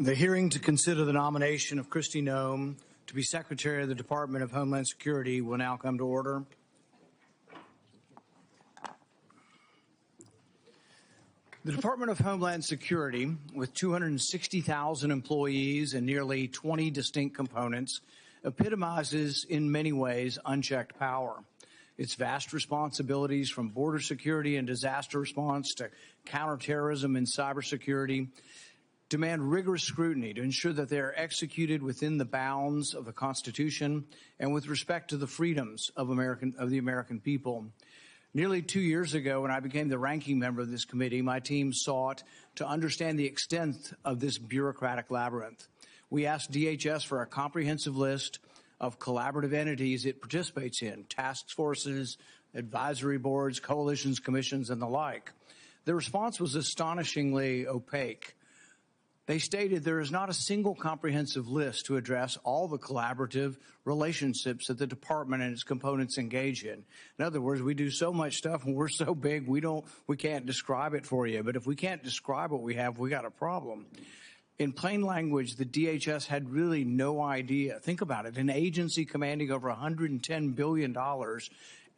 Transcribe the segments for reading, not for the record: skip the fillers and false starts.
The hearing to consider the nomination of Kristi Noem to be Secretary of the Department of Homeland Security will now come to order. The Department of Homeland Security, with 260,000 employees and nearly 20 distinct components, epitomizes in many ways unchecked power. Its vast responsibilities from border security and disaster response to counterterrorism and cybersecurity demand rigorous scrutiny to ensure that they are executed within the bounds of the Constitution and with respect to the freedoms of the American people. Nearly 2 years ago, when I became the ranking member of this committee, my team sought to understand the extent of this bureaucratic labyrinth. We asked DHS for a comprehensive list of collaborative entities it participates in, task forces, advisory boards, coalitions, commissions, and the like. The response was astonishingly opaque. They stated there is not a single comprehensive list to address all the collaborative relationships that the department and its components engage in. In other words, we do so much stuff and we're so big we can't describe it for you. But if we can't describe what we have, we got a problem. In plain language, the DHS had really no idea. Think about it. An agency commanding over $110 billion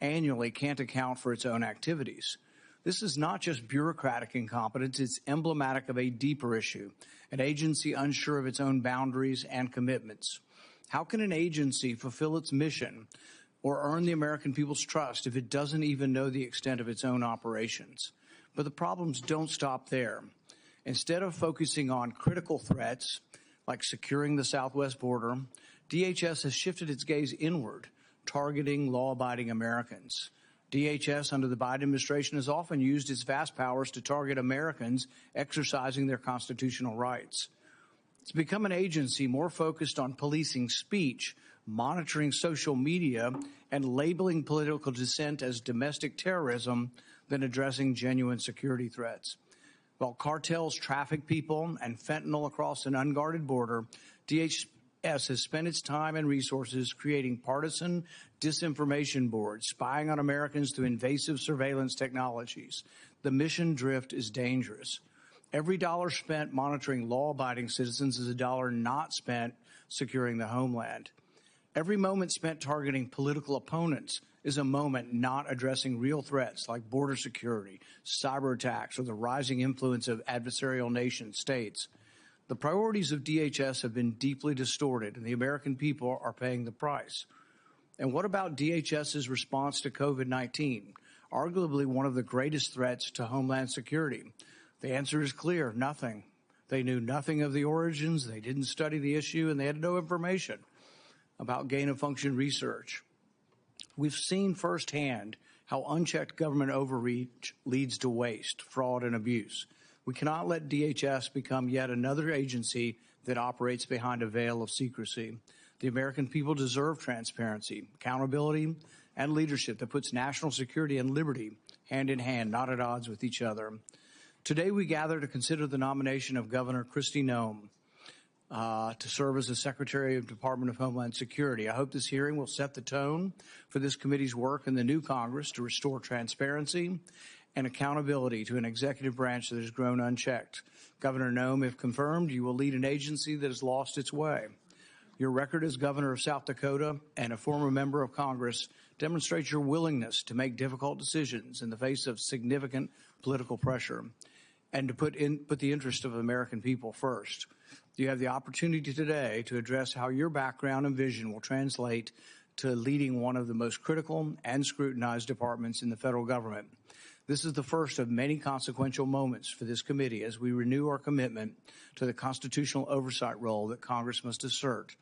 annually can't account for its own activities. This is not just bureaucratic incompetence, it's emblematic of a deeper issue, an agency unsure of its own boundaries and commitments. How can an agency fulfill its mission or earn the American people's trust if it doesn't even know the extent of its own operations? But the problems don't stop there. Instead of focusing on critical threats like securing the southwest border, DHS has shifted its gaze inward, targeting law-abiding Americans. DHS under the Biden administration has often used its vast powers to target Americans exercising their constitutional rights. It's become an agency more focused on policing speech, monitoring social media, and labeling political dissent as domestic terrorism than addressing genuine security threats. While cartels traffic people and fentanyl across an unguarded border, DHS has spent its time and resources creating partisan disinformation boards, spying on Americans through invasive surveillance technologies. The mission drift is dangerous. Every dollar spent monitoring law-abiding citizens is a dollar not spent securing the homeland. Every moment spent targeting political opponents is a moment not addressing real threats like border security, cyber attacks, or the rising influence of adversarial nation states. The priorities of DHS have been deeply distorted, and the American people are paying the price. And what about DHS's response to COVID-19, arguably one of the greatest threats to Homeland Security? The answer is clear: nothing. They knew nothing of the origins, they didn't study the issue, and they had no information about gain-of-function research. We've seen firsthand how unchecked government overreach leads to waste, fraud, and abuse. We cannot let DHS become yet another agency that operates behind a veil of secrecy. The American people deserve transparency, accountability, and leadership that puts national security and liberty hand in hand, not at odds with each other. Today we gather to consider the nomination of Governor Kristi Noem to serve as the Secretary of the Department of Homeland Security. I hope this hearing will set the tone for this committee's work in the new Congress to restore transparency and accountability to an executive branch that has grown unchecked. Governor Noem, if confirmed, you will lead an agency that has lost its way. Your record as governor of South Dakota and a former member of Congress demonstrates your willingness to make difficult decisions in the face of significant political pressure and to put the interest of American people first. You have the opportunity today to address how your background and vision will translate to leading one of the most critical and scrutinized departments in the federal government. This is the first of many consequential moments for this committee as we renew our commitment to the constitutional oversight role that Congress must assert.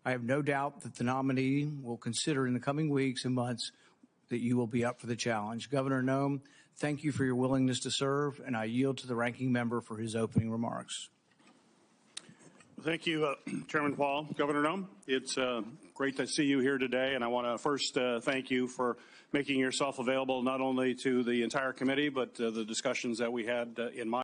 I have no doubt that the nominee will consider in the coming weeks and months that you will be up for the challenge. Governor Noem, thank you for your willingness to serve, and I yield to the ranking member for his opening remarks. Thank you, Chairman Paul. Governor Noem, it's great to see you here today, and I want to first thank you for making yourself available not only to the entire committee, but the discussions that we had in my